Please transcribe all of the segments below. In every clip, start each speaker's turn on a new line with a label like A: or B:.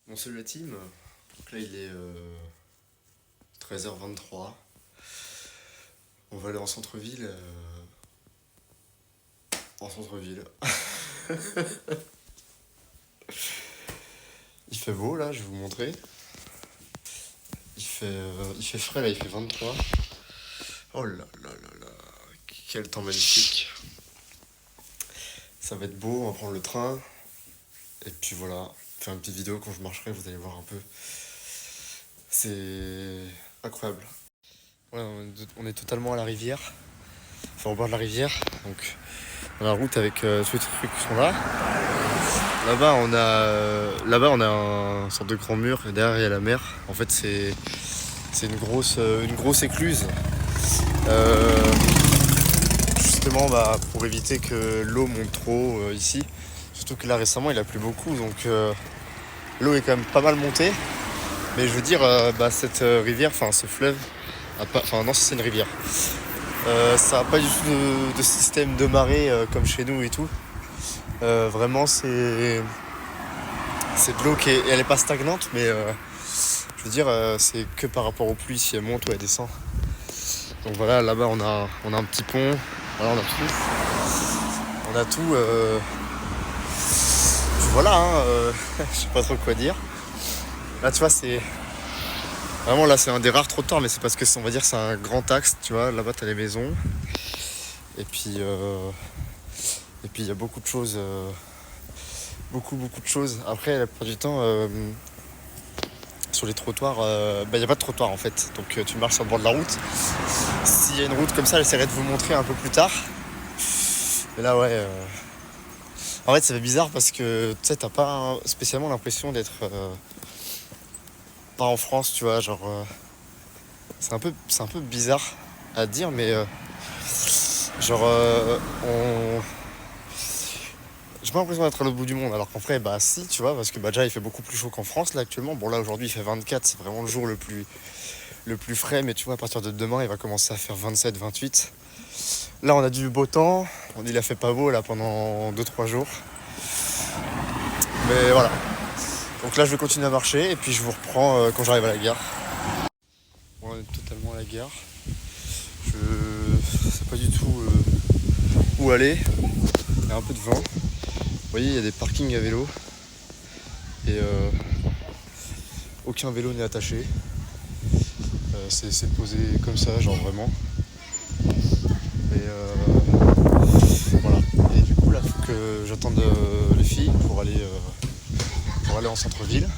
A: Bon, salut la team. Donc là, il est 13h23. On va aller en centre-ville. En centre-ville. Il fait beau là, je vais vous montrer. Il fait frais là, il fait 23. Oh là là là là. Quel temps magnifique. Ça va être beau, on va prendre le train. Et puis voilà, faire une petite vidéo quand je marcherai, vous allez voir un peu. C'est incroyable. Ouais, on est totalement à la rivière. Enfin, au bord de la rivière. Donc, on a la route avec tous les trucs qui sont là. Là-bas, on a un sorte de grand mur et derrière, il y a la mer. En fait, c'est une grosse écluse. Justement, pour éviter que l'eau monte trop ici. Surtout que là, récemment, il a plu beaucoup. Donc, l'eau est quand même pas mal montée. Mais je veux dire, cette rivière, enfin ce fleuve, non, c'est une rivière. Ça n'a pas du tout de système de marée comme chez nous et tout. Vraiment, c'est de l'eau elle est pas stagnante, mais je veux dire, c'est que par rapport aux pluies, si elle monte ou elle descend. Donc voilà, là-bas, on a un petit pont. Voilà, on a tout. On a tout. Voilà, je sais pas trop quoi dire. Là, tu vois, c'est vraiment là, c'est un des rares trottoirs, mais c'est parce que on va dire c'est un grand axe, tu vois. Là-bas, t'as les maisons. Et puis il y a beaucoup de choses. Beaucoup de choses. Après, la plupart du temps, sur les trottoirs, il n'y a pas de trottoir en fait. Donc tu marches sur le bord de la route. S'il y a une route comme ça, j'essaierai de vous montrer un peu plus tard. Mais là, ouais. En fait, ça fait bizarre parce que tu sais, t'as pas spécialement l'impression d'être pas en France, tu vois. Genre, c'est un peu bizarre à dire, mais j'ai pas l'impression d'être à l'autre bout du monde, alors qu'en vrai, si, tu vois, parce que déjà il fait beaucoup plus chaud qu'en France là actuellement. Bon, là aujourd'hui il fait 24, c'est vraiment le jour le plus frais, mais tu vois, à partir de demain il va commencer à faire 27, 28. Là on a du beau temps, il a fait pas beau là pendant 2-3 jours. Mais voilà. Donc là je vais continuer à marcher et puis je vous reprends quand j'arrive à la gare. Bon, on est totalement à la gare. Je sais pas du tout où aller. Il y a un peu de vent. Vous voyez, il y a des parkings à vélo. Et aucun vélo n'est attaché. C'est posé comme ça, genre vraiment. Mais voilà. Et du coup, là, il faut que j'attende les filles pour aller en centre-ville.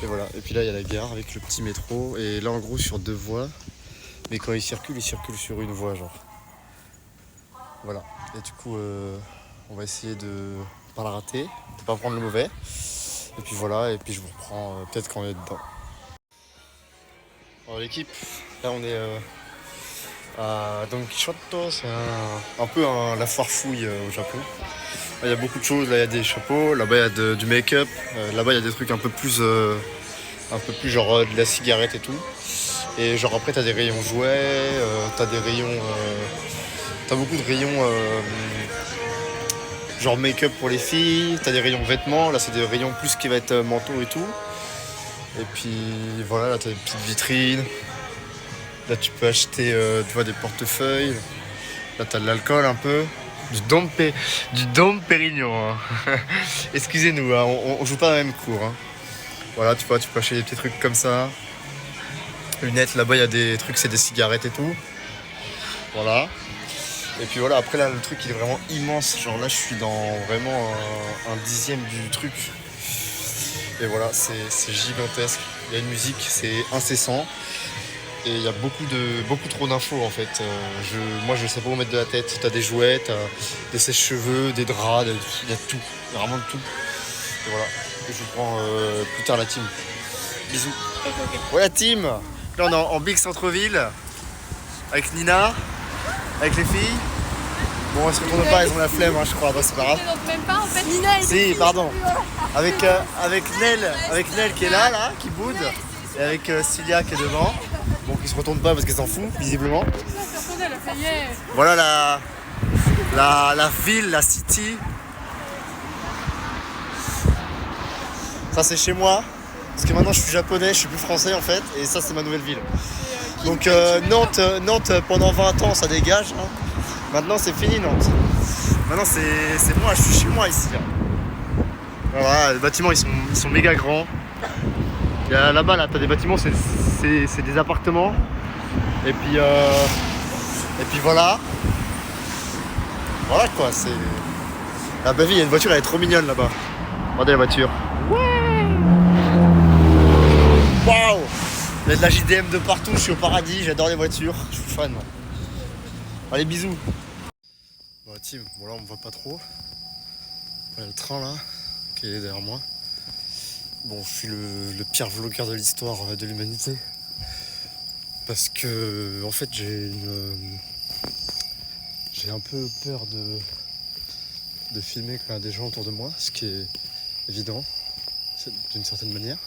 A: Et voilà. Et puis là, il y a la gare avec le petit métro. Et là, en gros, sur 2 voies. Mais quand il circule sur une voie, genre. Voilà. Et du coup, on va essayer de pas la rater, de pas prendre le mauvais. Et puis voilà, et puis je vous reprends peut-être quand on est dedans. Alors l'équipe, là on est à Don Quixote, c'est un peu la foire fouille au Japon. Là, il y a beaucoup de choses, là il y a des chapeaux, là-bas il y a du make-up, là-bas il y a des trucs un peu plus genre de la cigarette et tout. Et genre après t'as des rayons jouets, t'as des rayons... t'as beaucoup de rayons genre make-up pour les filles, t'as des rayons vêtements, là c'est des rayons plus qui va être manteau et tout. Et puis voilà, là t'as des petites vitrines. Là tu peux acheter tu vois, des portefeuilles. Là t'as de l'alcool un peu. Du Dom Pérignon. Hein. Excusez-nous, hein, on joue pas dans la même cour. Hein. Voilà, tu peux acheter des petits trucs comme ça. Lunettes, là-bas il y a des trucs, c'est des cigarettes et tout. Voilà. Et puis voilà, après là le truc il est vraiment immense. Genre là je suis dans vraiment un dixième du truc. Et voilà, c'est gigantesque. Il y a une musique, c'est incessant. Et il y a beaucoup trop d'infos en fait. Moi je sais pas où mettre de la tête. T'as des jouets, t'as des sèche-cheveux, des draps, il y a tout. Il y a vraiment de tout. Et voilà. Et je vous prends plus tard la team. Bisous. Okay. Ouais la team. Là on est en big centre-ville. Avec Nina. Avec les filles. Bon, elles se retournent pas, elles ont la flemme, je crois. C'est pas grave.
B: Même pas en fait. Nina,
A: si, pardon. Avec Nel qui est là, qui boude. Et avec Cilia qui est devant. Bon, qui se retourne pas parce qu'elle s'en fout, visiblement. Voilà la ville, la city. Ça c'est chez moi. Parce que maintenant je suis japonais, je suis plus français en fait. Et ça c'est ma nouvelle ville. Donc Nantes pendant 20 ans ça dégage. Hein. Maintenant c'est fini Nantes. Maintenant c'est moi, je suis chez moi ici. Hein. Voilà, les bâtiments ils sont méga grands. Il y a là-bas là, t'as des bâtiments, c'est des appartements. Et puis voilà. Voilà quoi, c'est. Ah bah oui, il y a une voiture, elle est trop mignonne là-bas. Regardez la voiture. Waouh! Il y a de la JDM de partout, je suis au paradis, j'adore les voitures, je suis fan. Allez, bisous. Bon team, bon là on me voit pas trop. Il y a le train là, qui est derrière moi. Bon, je suis le pire vlogueur de l'histoire de l'humanité. Parce que en fait j'ai un peu peur de filmer quand il y a des gens autour de moi, ce qui est évident d'une certaine manière.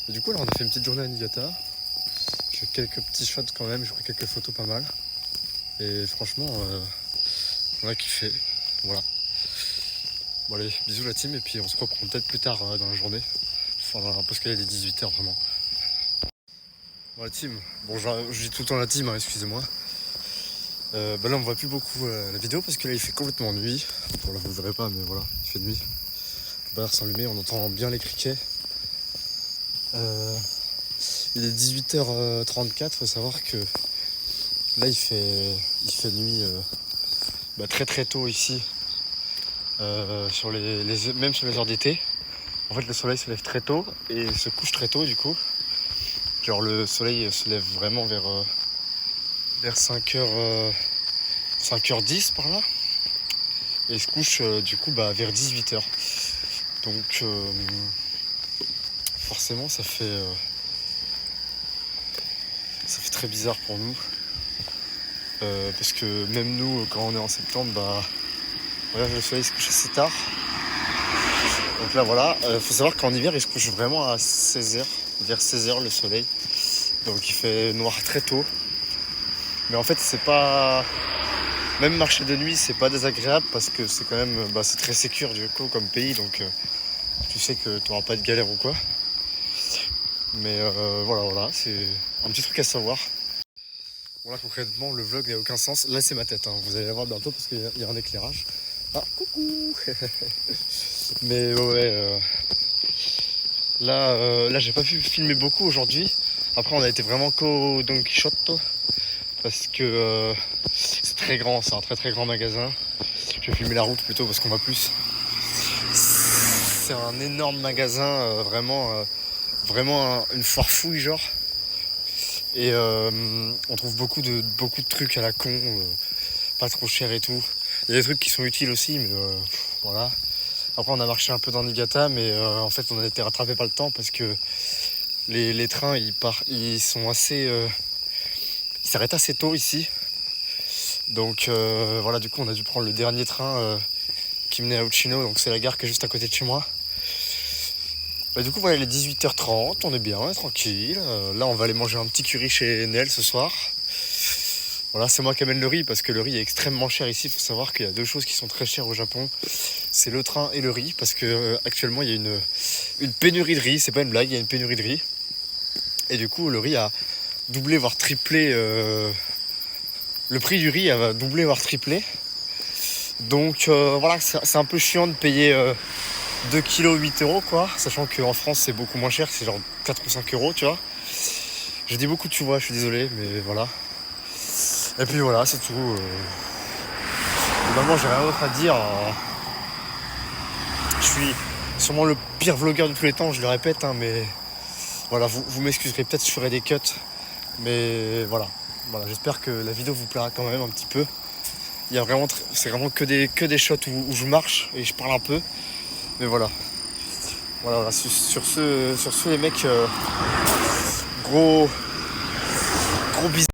A: Et du coup là on a fait une petite journée à Niigata. J'ai quelques petits shots quand même, j'ai pris quelques photos pas mal. Et franchement on a kiffé. Voilà. Bon allez, bisous la team et puis on se reprend peut-être plus tard dans la journée. Enfin parce qu'il est 18h vraiment. Bon la team, bon je dis tout le temps la team, hein, excusez-moi. Bah là on voit plus beaucoup la vidéo parce que là il fait complètement nuit. Bon là vous verrez pas mais voilà, il fait nuit. Le bar s'allumer, on entend bien les criquets. Il est 18h34, faut savoir que là il fait nuit très très tôt ici. Même sur les heures d'été. En fait le soleil se lève très tôt et se couche très tôt du coup. Genre le soleil se lève vraiment vers 5h10 par là. Et il se couche du coup vers 18h. Donc forcément ça fait très bizarre pour nous. Parce que même nous quand on est en septembre, voilà, le soleil se couche assez tard. Donc là voilà, faut savoir qu'en hiver il se couche vraiment à 16h, vers 16h le soleil. Donc il fait noir très tôt. Mais en fait c'est pas. Même marcher de nuit c'est pas désagréable parce que c'est quand même c'est très sécure du coup comme pays, donc tu sais que tu n'auras pas de galère ou quoi. Mais voilà, c'est un petit truc à savoir. Bon là concrètement le vlog n'a aucun sens. Là c'est ma tête, hein. Vous allez la voir bientôt parce qu'il y a un éclairage. Ah coucou. Mais ouais là j'ai pas pu filmer beaucoup aujourd'hui. Après on a été vraiment qu'au Don Quichotte parce que c'est très grand, c'est un très très grand magasin. Je vais filmer la route plutôt parce qu'on va plus. C'est un énorme magasin, vraiment une foire fouille genre. Et on trouve beaucoup de trucs à la con, pas trop cher et tout. Il y a des trucs qui sont utiles aussi, mais voilà. Après on a marché un peu dans Niigata, mais en fait on a été rattrapé par le temps parce que les trains ils sont assez, ils s'arrêtent assez tôt ici. Donc voilà, du coup on a dû prendre le dernier train qui menait à Uchino, donc c'est la gare qui est juste à côté de chez moi. Du coup voilà, il est 18h30, on est bien, tranquille. Là on va aller manger un petit curry chez Nel ce soir. Voilà, c'est moi qui amène le riz parce que le riz est extrêmement cher ici. Il faut savoir qu'il y a deux choses qui sont très chères au Japon. C'est le train et le riz parce que actuellement il y a une pénurie de riz, c'est pas une blague, il y a une pénurie de riz. Et du coup le riz a doublé voire triplé. Le prix du riz a doublé voire triplé. Donc voilà, c'est un peu chiant de payer 2 kg 8 € quoi, sachant qu'en France c'est beaucoup moins cher, c'est genre 4 ou 5 € tu vois. J'ai dit beaucoup tu vois, je suis désolé, mais voilà. Et puis voilà, c'est tout. Normalement j'ai rien d'autre à dire. Je suis sûrement le pire vlogueur de tous les temps, je le répète, hein, mais voilà, vous m'excuserez, peut-être je ferai des cuts. Mais voilà, j'espère que la vidéo vous plaira quand même un petit peu. Il y a vraiment, c'est vraiment que des shots où je marche et je parle un peu. Mais voilà. Sur ce les mecs, gros bisous.